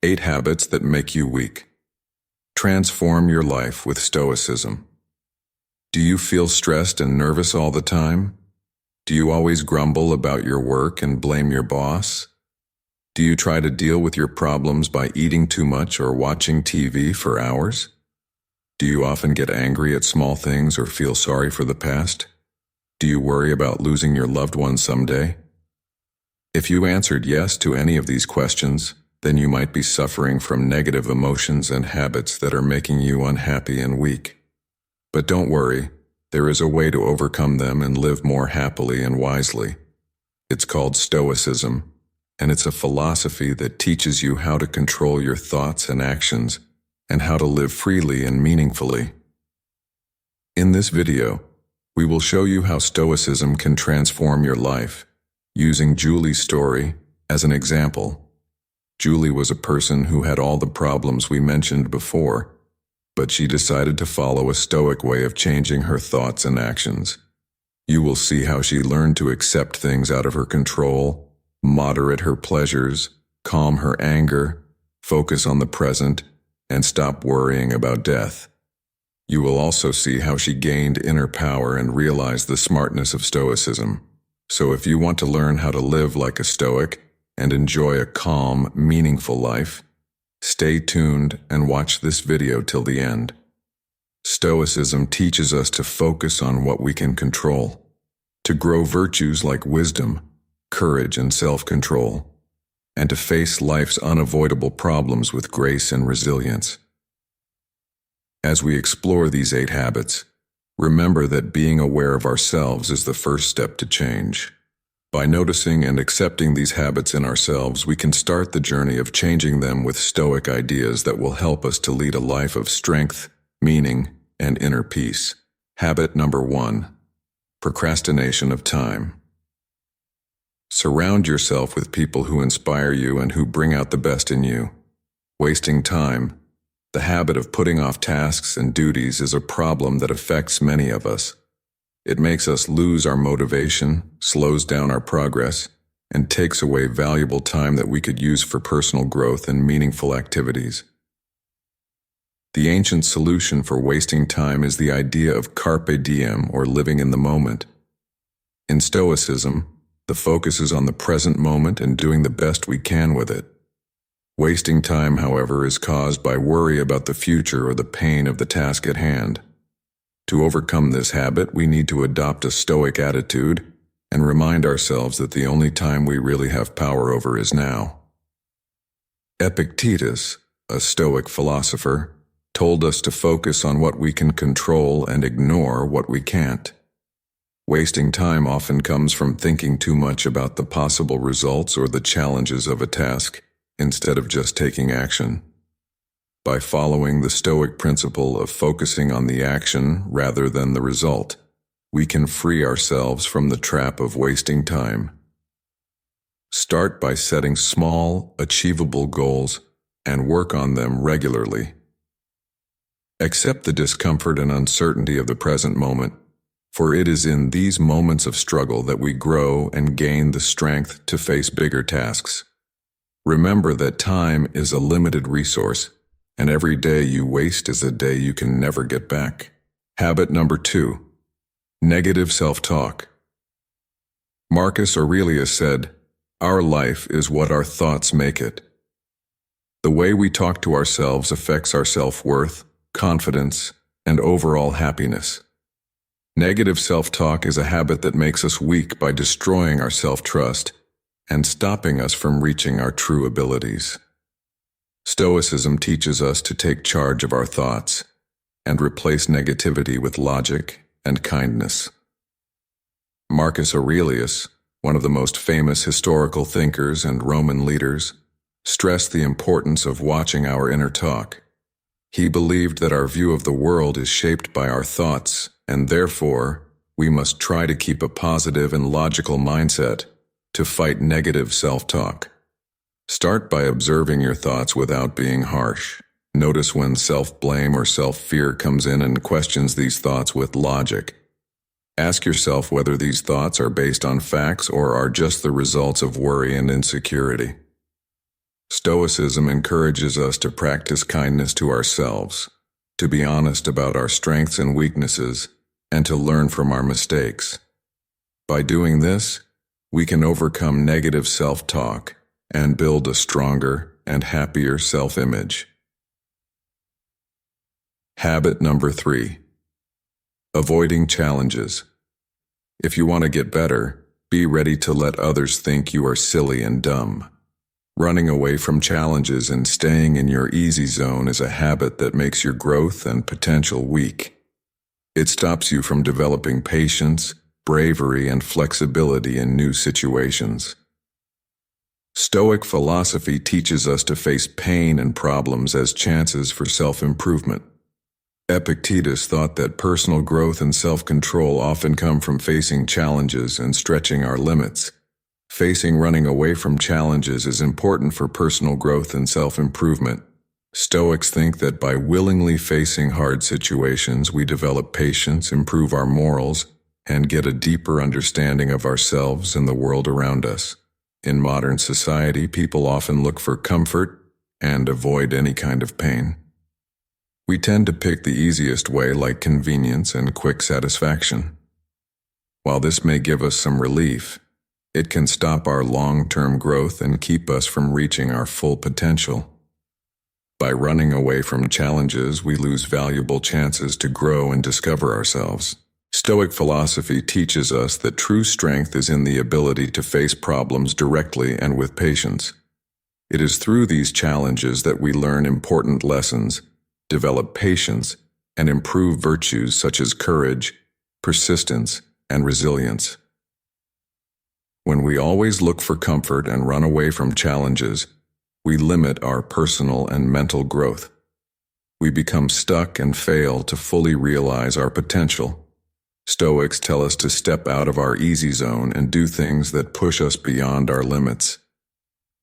8 habits that make you weak. Transform your life with Stoicism. Do you feel stressed and nervous all the time? Do you always grumble about your work and blame your boss? Do you try to deal with your problems by eating too much or watching TV for hours? Do you often get angry at small things or feel sorry for the past? Do you worry about losing your loved ones someday? If you answered yes to any of these questions, then you might be suffering from negative emotions and habits that are making you unhappy and weak. But don't worry, there is a way to overcome them and live more happily and wisely. It's called Stoicism, and it's a philosophy that teaches you how to control your thoughts and actions, and how to live freely and meaningfully. In this video, we will show you how Stoicism can transform your life, using Julie's story as an example. Julie was a person who had all the problems we mentioned before, but she decided to follow a Stoic way of changing her thoughts and actions. You will see how she learned to accept things out of her control, moderate her pleasures, calm her anger, focus on the present, and stop worrying about death. You will also see how she gained inner power and realized the smartness of Stoicism. So if you want to learn how to live like a Stoic and enjoy a calm, meaningful life, stay tuned and watch this video till the end. Stoicism teaches us to focus on what we can control, to grow virtues like wisdom, courage, and self-control, and to face life's unavoidable problems with grace and resilience. As we explore these 8 habits, remember that being aware of ourselves is the first step to change. By noticing and accepting these habits in ourselves, we can start the journey of changing them with Stoic ideas that will help us to lead a life of strength, meaning, and inner peace. Habit number 1: Procrastination of time. Surround yourself with people who inspire you and who bring out the best in you. Wasting time, the habit of putting off tasks and duties, is a problem that affects many of us. It makes us lose our motivation, slows down our progress, and takes away valuable time that we could use for personal growth and meaningful activities. The ancient solution for wasting time is the idea of carpe diem, or living in the moment. In Stoicism, the focus is on the present moment and doing the best we can with it. Wasting time, however, is caused by worry about the future or the pain of the task at hand. To overcome this habit, we need to adopt a Stoic attitude and remind ourselves that the only time we really have power over is now. Epictetus, a Stoic philosopher, told us to focus on what we can control and ignore what we can't. Wasting time often comes from thinking too much about the possible results or the challenges of a task, instead of just taking action. By following the Stoic principle of focusing on the action rather than the result, we can free ourselves from the trap of wasting time. Start by setting small, achievable goals and work on them regularly. Accept the discomfort and uncertainty of the present moment, for it is in these moments of struggle that we grow and gain the strength to face bigger tasks. Remember that time is a limited resource, and every day you waste is a day you can never get back. Habit number 2: Negative self-talk. Marcus Aurelius said, "Our life is what our thoughts make it." The way we talk to ourselves affects our self-worth, confidence, and overall happiness. Negative self-talk is a habit that makes us weak by destroying our self-trust and stopping us from reaching our true abilities. Stoicism teaches us to take charge of our thoughts and replace negativity with logic and kindness. Marcus Aurelius, one of the most famous historical thinkers and Roman leaders, stressed the importance of watching our inner talk. He believed that our view of the world is shaped by our thoughts, and therefore, we must try to keep a positive and logical mindset to fight negative self-talk. Start by observing your thoughts without being harsh. Notice when self-blame or self-fear comes in and questions these thoughts with logic. Ask yourself whether these thoughts are based on facts or are just the results of worry and insecurity. Stoicism encourages us to practice kindness to ourselves, to be honest about our strengths and weaknesses, and to learn from our mistakes. By doing this, we can overcome negative self-talk and build a stronger and happier self-image. Habit number 3. Avoiding challenges. If you want to get better, be ready to let others think you are silly and dumb. Running away from challenges and staying in your easy zone is a habit that makes your growth and potential weak. It stops you from developing patience, bravery, and flexibility in new situations. Stoic philosophy teaches us to face pain and problems as chances for self-improvement. Epictetus thought that personal growth and self-control often come from facing challenges and stretching our limits. Facing running away from challenges is important for personal growth and self-improvement. Stoics think that by willingly facing hard situations, we develop patience, improve our morals, and get a deeper understanding of ourselves and the world around us. In modern society, people often look for comfort and avoid any kind of pain. We tend to pick the easiest way, like convenience and quick satisfaction. While this may give us some relief, it can stop our long-term growth and keep us from reaching our full potential. By running away from challenges, we lose valuable chances to grow and discover ourselves. Stoic philosophy teaches us that true strength is in the ability to face problems directly and with patience. It is through these challenges that we learn important lessons, develop patience, and improve virtues such as courage, persistence, and resilience. When we always look for comfort and run away from challenges, we limit our personal and mental growth. We become stuck and fail to fully realize our potential. Stoics tell us to step out of our easy zone and do things that push us beyond our limits.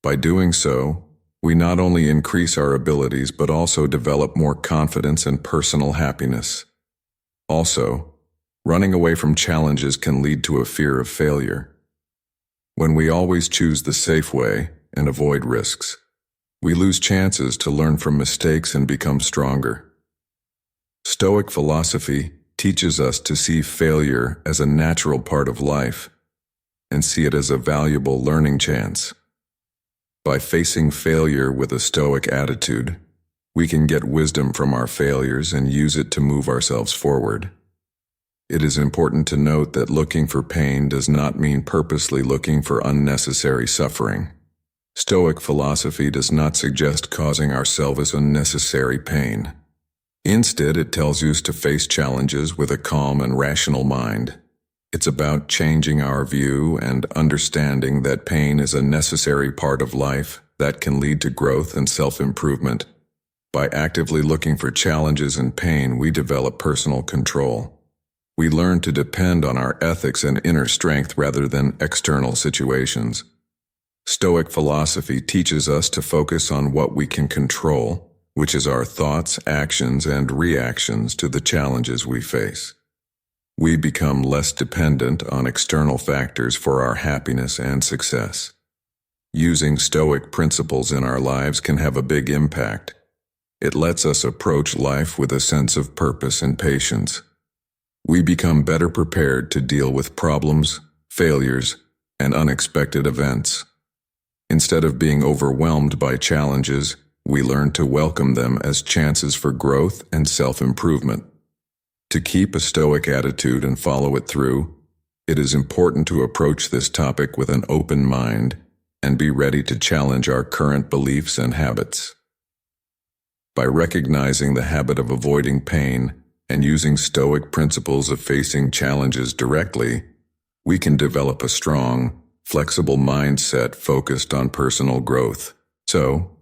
By doing so, we not only increase our abilities but also develop more confidence and personal happiness. Also, running away from challenges can lead to a fear of failure. When we always choose the safe way and avoid risks, we lose chances to learn from mistakes and become stronger. Stoic philosophy teaches us to see failure as a natural part of life and see it as a valuable learning chance. By facing failure with a Stoic attitude, we can get wisdom from our failures and use it to move ourselves forward. It is important to note that looking for pain does not mean purposely looking for unnecessary suffering. Stoic philosophy does not suggest causing ourselves unnecessary pain. Instead, it tells us to face challenges with a calm and rational mind. It's about changing our view and understanding that pain is a necessary part of life that can lead to growth and self-improvement. By actively looking for challenges and pain, we develop personal control. We learn to depend on our ethics and inner strength rather than external situations. Stoic philosophy teaches us to focus on what we can control, which is our thoughts, actions, and reactions to the challenges we face. We become less dependent on external factors for our happiness and success. Using Stoic principles in our lives can have a big impact. It lets us approach life with a sense of purpose and patience. We become better prepared to deal with problems, failures, and unexpected events. Instead of being overwhelmed by challenges, we learn to welcome them as chances for growth and self-improvement. To keep a Stoic attitude and follow it through, it is important to approach this topic with an open mind and be ready to challenge our current beliefs and habits. By recognizing the habit of avoiding pain and using Stoic principles of facing challenges directly, we can develop a strong, flexible mindset focused on personal growth. So,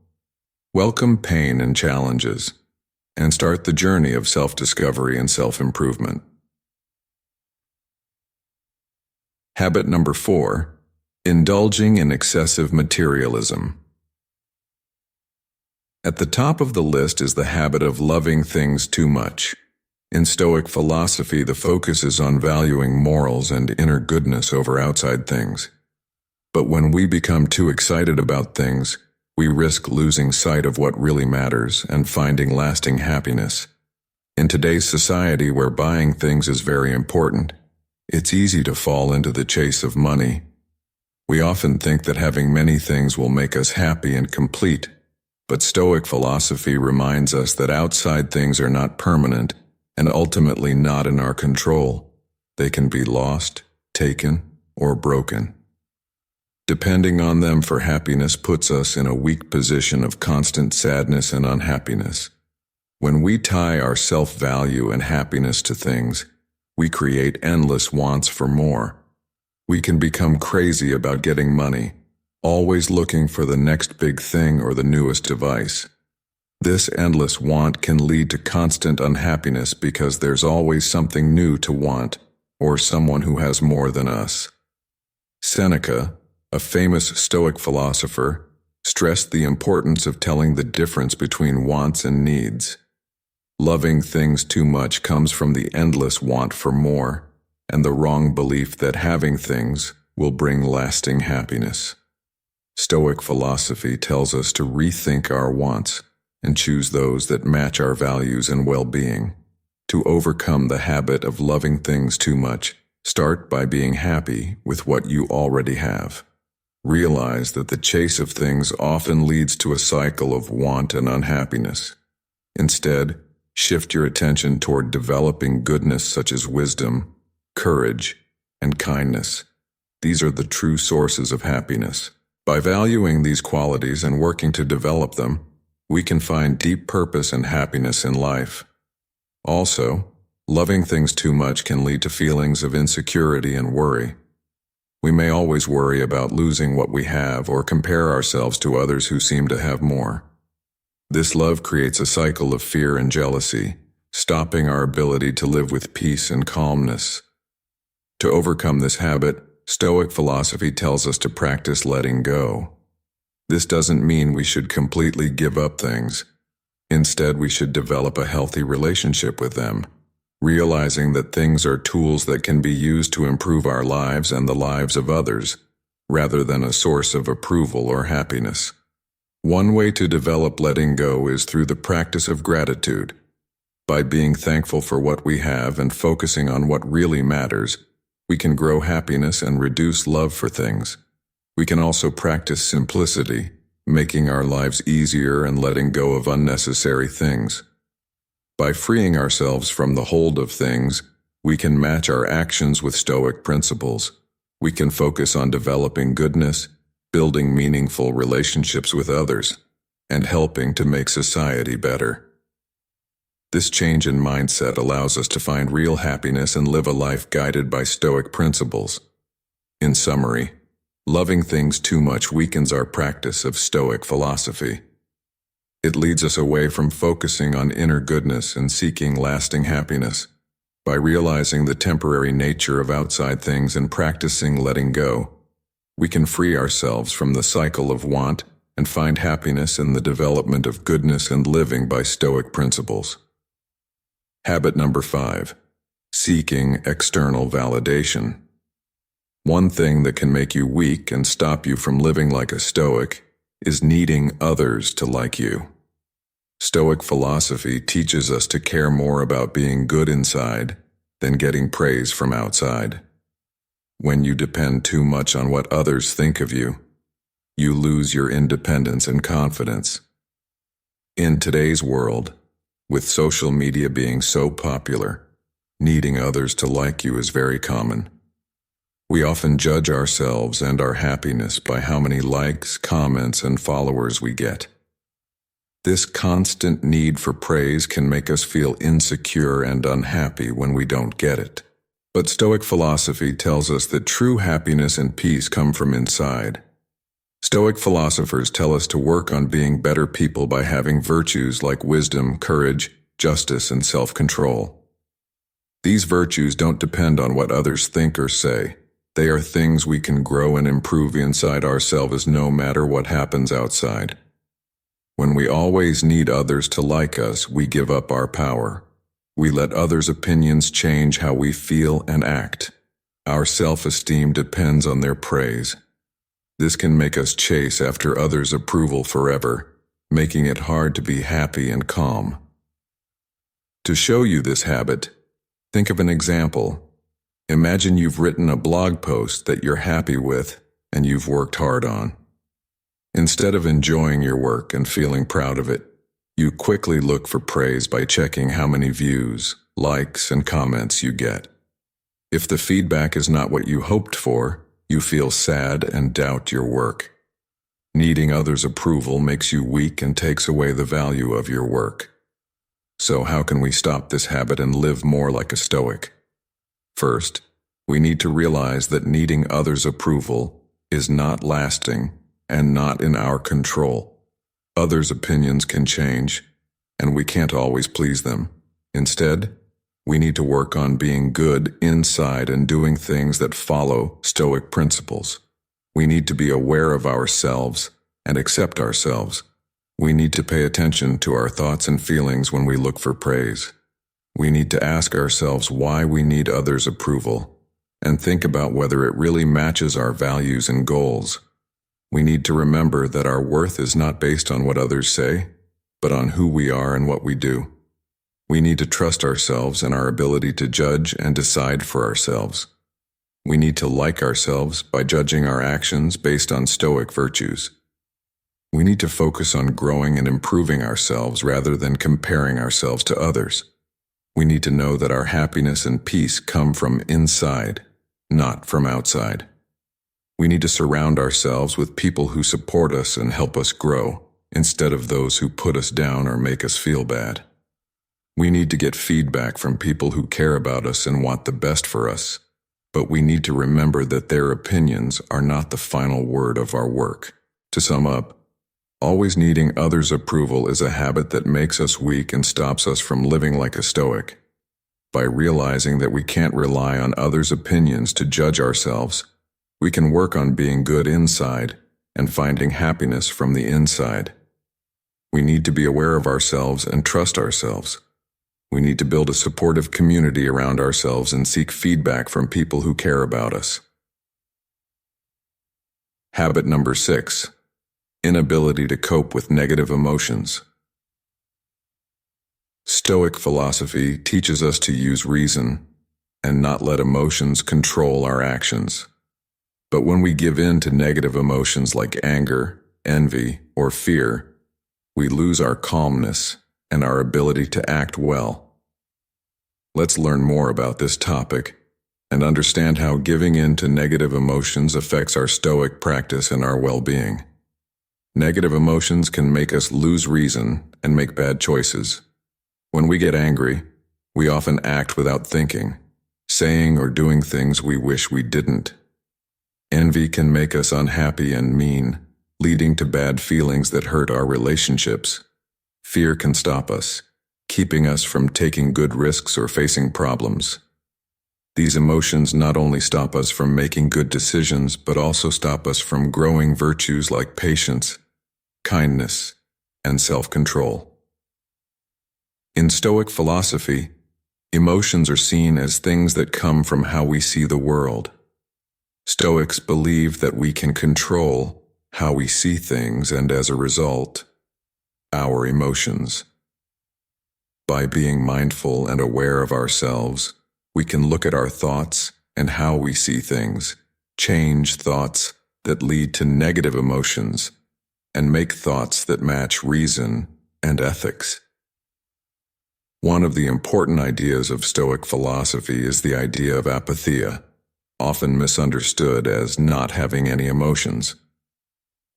welcome pain and challenges, and start the journey of self-discovery and self-improvement. Habit number 4, indulging in excessive materialism. At the top of the list is the habit of loving things too much. In Stoic philosophy, the focus is on valuing morals and inner goodness over outside things. But when we become too excited about things, We risk losing sight of what really matters and finding lasting happiness. In today's society where buying things is very important, it's easy to fall into the chase of money. We often think that having many things will make us happy and complete, but Stoic philosophy reminds us that outside things are not permanent and ultimately not in our control. They can be lost, taken, or broken. Depending on them for happiness puts us in a weak position of constant sadness and unhappiness. When we tie our self-value and happiness to things, we create endless wants for more. We can become crazy about getting money, always looking for the next big thing or the newest device. This endless want can lead to constant unhappiness because there's always something new to want, or someone who has more than us. Seneca, a famous Stoic philosopher, stressed the importance of telling the difference between wants and needs. Loving things too much comes from the endless want for more, and the wrong belief that having things will bring lasting happiness. Stoic philosophy tells us to rethink our wants and choose those that match our values and well-being. To overcome the habit of loving things too much, start by being happy with what you already have. Realize that the chase of things often leads to a cycle of want and unhappiness. Instead, shift your attention toward developing goodness such as wisdom, courage, and kindness. These are the true sources of happiness. By valuing these qualities and working to develop them, we can find deep purpose and happiness in life. Also, loving things too much can lead to feelings of insecurity and worry. We may always worry about losing what we have or compare ourselves to others who seem to have more. This love creates a cycle of fear and jealousy, stopping our ability to live with peace and calmness. To overcome this habit, Stoic philosophy tells us to practice letting go. This doesn't mean we should completely give up things. Instead, we should develop a healthy relationship with them, realizing that things are tools that can be used to improve our lives and the lives of others, rather than a source of approval or happiness. One way to develop letting go is through the practice of gratitude. By being thankful for what we have and focusing on what really matters, we can grow happiness and reduce love for things. We can also practice simplicity, making our lives easier and letting go of unnecessary things. By freeing ourselves from the hold of things, we can match our actions with Stoic principles. We can focus on developing goodness, building meaningful relationships with others, and helping to make society better. This change in mindset allows us to find real happiness and live a life guided by Stoic principles. In summary, loving things too much weakens our practice of Stoic philosophy. It leads us away from focusing on inner goodness and seeking lasting happiness. By realizing the temporary nature of outside things and practicing letting go, we can free ourselves from the cycle of want and find happiness in the development of goodness and living by Stoic principles. Habit number 5. Seeking external validation. One thing that can make you weak and stop you from living like a Stoic is needing others to like you. Stoic philosophy teaches us to care more about being good inside than getting praise from outside. When you depend too much on what others think of you, you lose your independence and confidence. In today's world, with social media being so popular, needing others to like you is very common. We often judge ourselves and our happiness by how many likes, comments, and followers we get. This constant need for praise can make us feel insecure and unhappy when we don't get it. But Stoic philosophy tells us that true happiness and peace come from inside. Stoic philosophers tell us to work on being better people by having virtues like wisdom, courage, justice, and self-control. These virtues don't depend on what others think or say. They are things we can grow and improve inside ourselves no matter what happens outside. When we always need others to like us, we give up our power. We let others' opinions change how we feel and act. Our self-esteem depends on their praise. This can make us chase after others' approval forever, making it hard to be happy and calm. To show you this habit, think of an example. Imagine you've written a blog post that you're happy with and you've worked hard on. Instead of enjoying your work and feeling proud of it, you quickly look for praise by checking how many views, likes, and comments you get. If the feedback is not what you hoped for, you feel sad and doubt your work. Needing others' approval makes you weak and takes away the value of your work. So how can we stop this habit and live more like a Stoic? First, we need to realize that needing others' approval is not lasting and not in our control. Others' opinions can change, and we can't always please them. Instead, we need to work on being good inside and doing things that follow Stoic principles. We need to be aware of ourselves and accept ourselves. We need to pay attention to our thoughts and feelings when we look for praise. We need to ask ourselves why we need others' approval and think about whether it really matches our values and goals. We need to remember that our worth is not based on what others say, but on who we are and what we do. We need to trust ourselves and our ability to judge and decide for ourselves. We need to like ourselves by judging our actions based on Stoic virtues. We need to focus on growing and improving ourselves rather than comparing ourselves to others. We need to know that our happiness and peace come from inside, not from outside. We need to surround ourselves with people who support us and help us grow, instead of those who put us down or make us feel bad. We need to get feedback from people who care about us and want the best for us, but we need to remember that their opinions are not the final word of our work. To sum up, always needing others' approval is a habit that makes us weak and stops us from living like a Stoic. By realizing that we can't rely on others' opinions to judge ourselves, we can work on being good inside and finding happiness from the inside. We need to be aware of ourselves and trust ourselves. We need to build a supportive community around ourselves and seek feedback from people who care about us. Habit number 6. Inability to cope with negative emotions. Stoic philosophy teaches us to use reason and not let emotions control our actions. But when we give in to negative emotions like anger, envy, or fear, we lose our calmness and our ability to act well. Let's learn more about this topic and understand how giving in to negative emotions affects our Stoic practice and our well-being. Negative emotions can make us lose reason and make bad choices. When we get angry, we often act without thinking, saying or doing things we wish we didn't. Envy can make us unhappy and mean, leading to bad feelings that hurt our relationships. Fear can stop us, keeping us from taking good risks or facing problems. These emotions not only stop us from making good decisions, but also stop us from growing virtues like patience, kindness, and self-control. In Stoic philosophy, emotions are seen as things that come from how we see the world. Stoics believe that we can control how we see things and, as a result, our emotions. By being mindful and aware of ourselves, we can look at our thoughts and how we see things, change thoughts that lead to negative emotions, and make thoughts that match reason and ethics. One of the important ideas of Stoic philosophy is the idea of apatheia, often misunderstood as not having any emotions.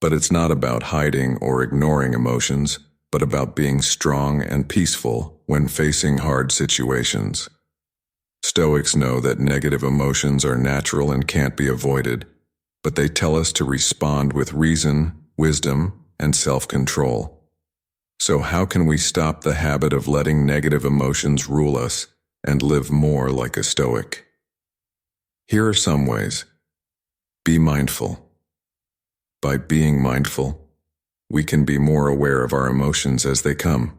But it's not about hiding or ignoring emotions, but about being strong and peaceful when facing hard situations. Stoics know that negative emotions are natural and can't be avoided, but they tell us to respond with reason, wisdom, and self-control. So how can we stop the habit of letting negative emotions rule us and live more like a Stoic? Here are some ways. Be mindful. By being mindful, we can be more aware of our emotions as they come.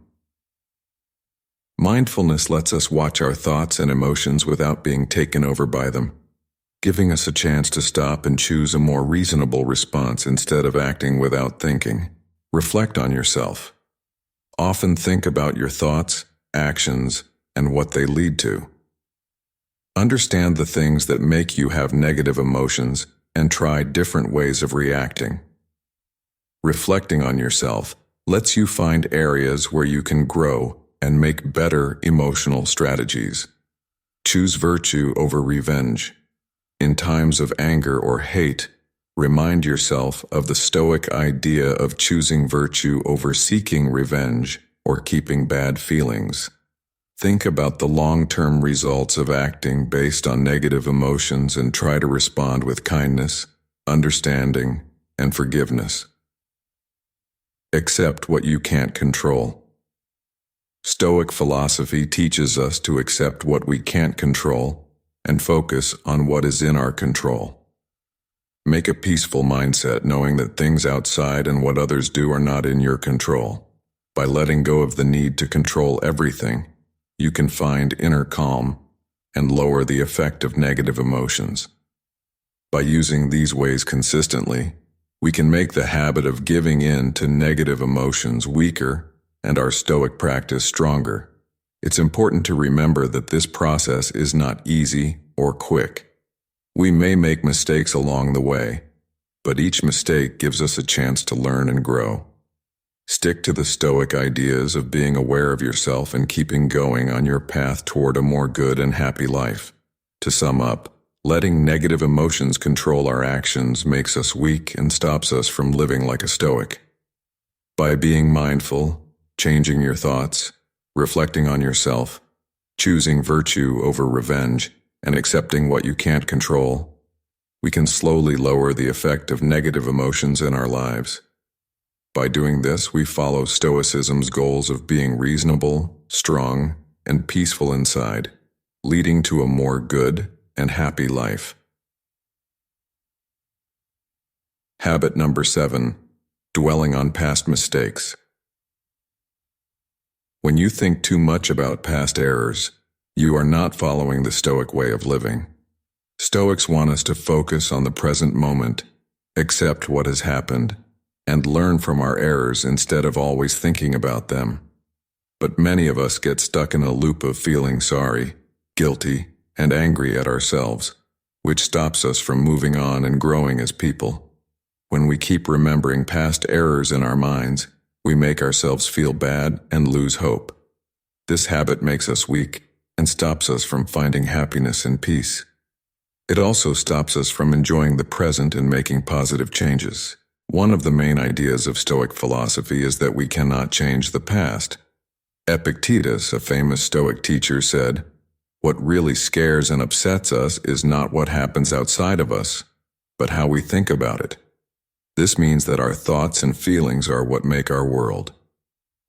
Mindfulness lets us watch our thoughts and emotions without being taken over by them. giving us a chance to stop and choose a more reasonable response instead of acting without thinking. Reflect on yourself. Often think about your thoughts, actions, and what they lead to. Understand the things that make you have negative emotions and try different ways of reacting. Reflecting on yourself lets you find areas where you can grow and make better emotional strategies. Choose virtue over revenge. In times of anger or hate, remind yourself of the Stoic idea of choosing virtue over seeking revenge or keeping bad feelings. Think about the long-term results of acting based on negative emotions and try to respond with kindness, understanding, and forgiveness. Accept what you can't control. Stoic philosophy teaches us to accept what we can't control and focus on what is in our control. Make a peaceful mindset knowing that things outside and what others do are not in your control. By letting go of the need to control everything, you can find inner calm and lower the effect of negative emotions. By using these ways consistently, we can make the habit of giving in to negative emotions weaker and our Stoic practice stronger. It's important to remember that this process is not easy or quick. We may make mistakes along the way, but each mistake gives us a chance to learn and grow. Stick to the Stoic ideas of being aware of yourself and keeping going on your path toward a more good and happy life. To sum up, letting negative emotions control our actions makes us weak and stops us from living like a Stoic. By being mindful, changing your thoughts, reflecting on yourself, choosing virtue over revenge, and accepting what you can't control, we can slowly lower the effect of negative emotions in our lives. By doing this, we follow Stoicism's goals of being reasonable, strong, and peaceful inside, leading to a more good and happy life. Habit number 7, dwelling on past mistakes. When you think too much about past errors, you are not following the Stoic way of living. Stoics want us to focus on the present moment, accept what has happened, and learn from our errors instead of always thinking about them. But many of us get stuck in a loop of feeling sorry, guilty, and angry at ourselves, which stops us from moving on and growing as people. When we keep remembering past errors in our minds, we make ourselves feel bad and lose hope. This habit makes us weak and stops us from finding happiness and peace. It also stops us from enjoying the present and making positive changes. One of the main ideas of Stoic philosophy is that we cannot change the past. Epictetus, a famous Stoic teacher, said, "What really scares and upsets us is not what happens outside of us, but how we think about it." This means that our thoughts and feelings are what make our world.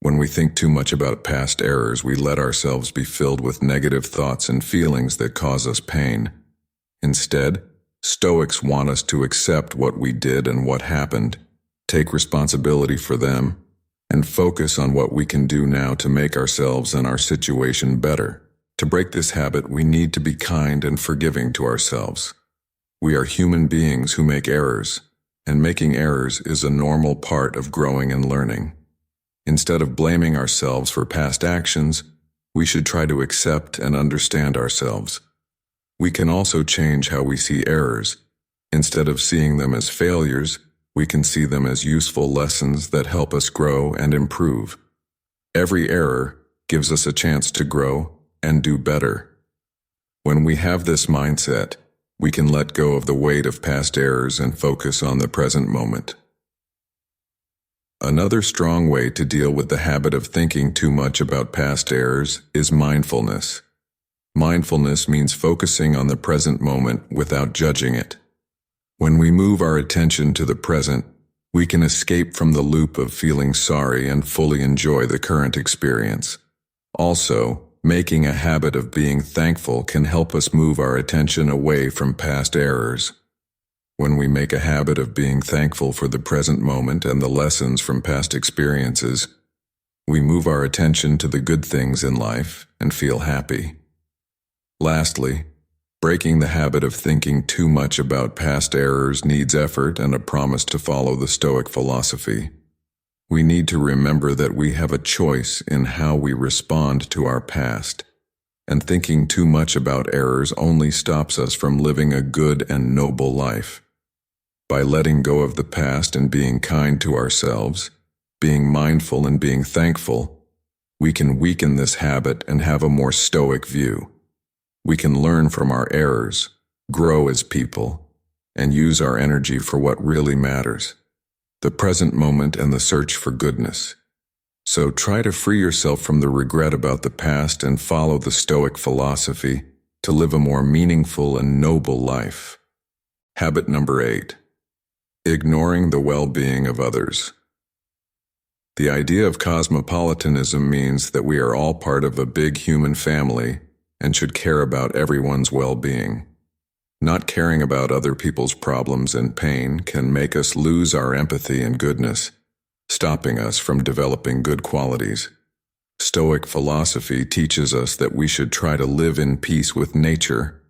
When we think too much about past errors, we let ourselves be filled with negative thoughts and feelings that cause us pain. Instead, Stoics want us to accept what we did and what happened, take responsibility for them, and focus on what we can do now to make ourselves and our situation better. To break this habit, we need to be kind and forgiving to ourselves. We are human beings who make errors, and making errors is a normal part of growing and learning. Instead of blaming ourselves for past actions, we should try to accept and understand ourselves. We can also change how we see errors. Instead of seeing them as failures, we can see them as useful lessons that help us grow and improve. Every error gives us a chance to grow and do better. When we have this mindset, we can let go of the weight of past errors and focus on the present moment. Another strong way to deal with the habit of thinking too much about past errors is mindfulness. Mindfulness means focusing on the present moment without judging it. When we move our attention to the present, we can escape from the loop of feeling sorry and fully enjoy the current experience. Also, making a habit of being thankful can help us move our attention away from past errors. When we make a habit of being thankful for the present moment and the lessons from past experiences, we move our attention to the good things in life and feel happy. Lastly, Breaking the habit of thinking too much about past errors needs effort and a promise to follow the Stoic philosophy. We need to remember that we have a choice in how we respond to our past, and thinking too much about errors only stops us from living a good and noble life. By letting go of the past and being kind to ourselves, being mindful and being thankful, we can weaken this habit and have a more stoic view. We can learn from our errors, grow as people, and use our energy for what really matters, the present moment and the search for goodness. So try to free yourself from the regret about the past and follow the Stoic philosophy to live a more meaningful and noble life. Habit number 8. Ignoring the well-being of others. The idea of cosmopolitanism means that we are all part of a big human family and should care about everyone's well-being. Not caring about other people's problems and pain can make us lose our empathy and goodness, stopping us from developing good qualities. Stoic philosophy teaches us that we should try to live in peace with nature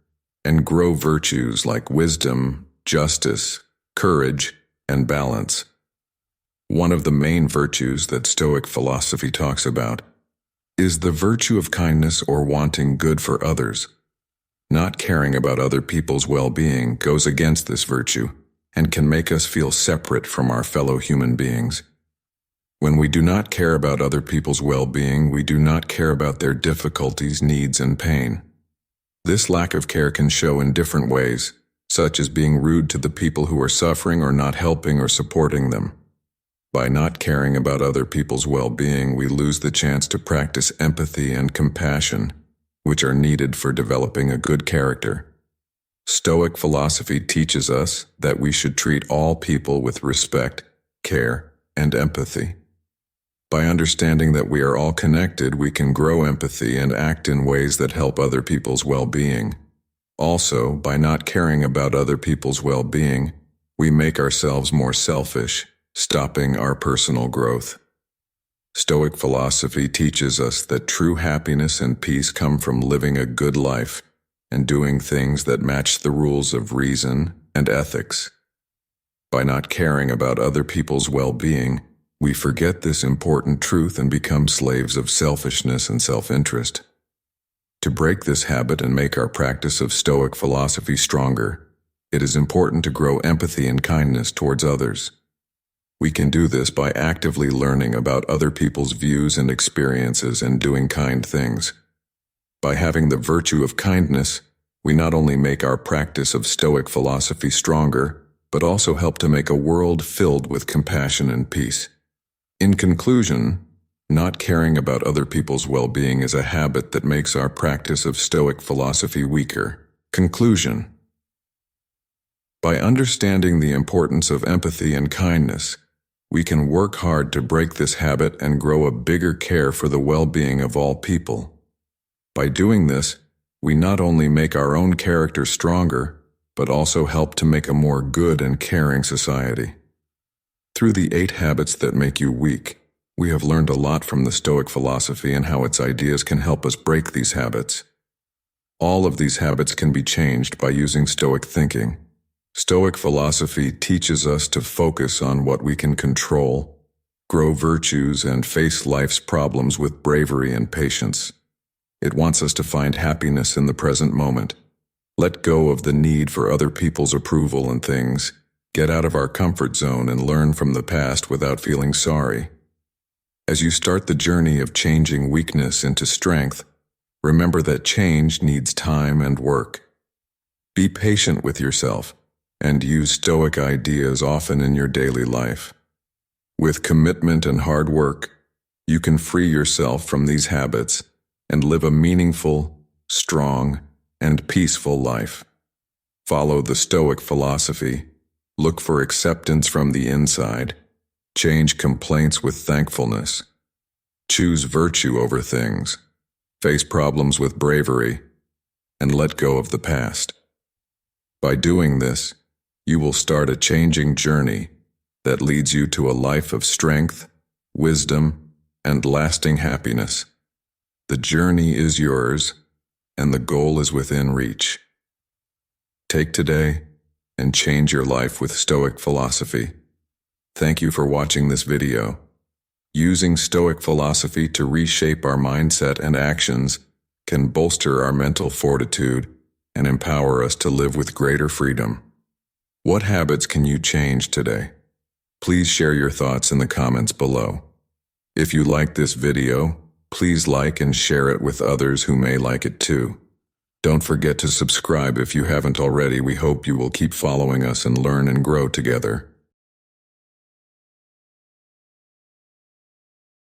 and grow virtues like wisdom, justice, courage, and balance. One of the main virtues that Stoic philosophy talks about is the virtue of kindness or wanting good for others. Not caring about other people's well-being goes against this virtue and can make us feel separate from our fellow human beings. When we do not care about other people's well-being, we do not care about their difficulties, needs, and pain. This lack of care can show in different ways, such as being rude to the people who are suffering or not helping or supporting them. By not caring about other people's well-being, we lose the chance to practice empathy and compassion, which are needed for developing a good character. Stoic philosophy teaches us that we should treat all people with respect, care, and empathy. By understanding that we are all connected, we can grow empathy and act in ways that help other people's well-being. Also, by not caring about other people's well-being, we make ourselves more selfish, stopping our personal growth. Stoic philosophy teaches us that true happiness and peace come from living a good life and doing things that match the rules of reason and ethics. By not caring about other people's well-being, we forget this important truth and become slaves of selfishness and self-interest. To break this habit and make our practice of Stoic philosophy stronger, it is important to grow empathy and kindness towards others. We can do this by actively learning about other people's views and experiences and doing kind things. By having the virtue of kindness, we not only make our practice of Stoic philosophy stronger, but also help to make a world filled with compassion and peace. In conclusion, not caring about other people's well-being is a habit that makes our practice of Stoic philosophy weaker. Conclusion. By understanding the importance of empathy and kindness, we can work hard to break this habit and grow a bigger care for the well-being of all people. By doing this, we not only make our own character stronger, but also help to make a more good and caring society. Through the 8 habits that make you weak, we have learned a lot from the Stoic philosophy and how its ideas can help us break these habits. All of these habits can be changed by using Stoic thinking. Stoic philosophy teaches us to focus on what we can control, grow virtues, and face life's problems with bravery and patience. It wants us to find happiness in the present moment, let go of the need for other people's approval and things, get out of our comfort zone and learn from the past without feeling sorry. As you start the journey of changing weakness into strength, remember that change needs time and work. Be patient with yourself and use Stoic ideas often in your daily life. With commitment and hard work, you can free yourself from these habits and live a meaningful, strong, and peaceful life. Follow the Stoic philosophy. Look for acceptance from the inside. Change complaints with thankfulness. Choose virtue over things. Face problems with bravery. And let go of the past. By doing this, you will start a changing journey that leads you to a life of strength, wisdom, and lasting happiness. The journey is yours, and the goal is within reach. Take today and change your life with Stoic philosophy. Thank you for watching this video. Using Stoic philosophy to reshape our mindset and actions can bolster our mental fortitude and empower us to live with greater freedom. What habits can you change today? Please share your thoughts in the comments below. If you like this video, please like and share it with others who may like it too. Don't forget to subscribe if you haven't already. We hope you will keep following us and learn and grow together.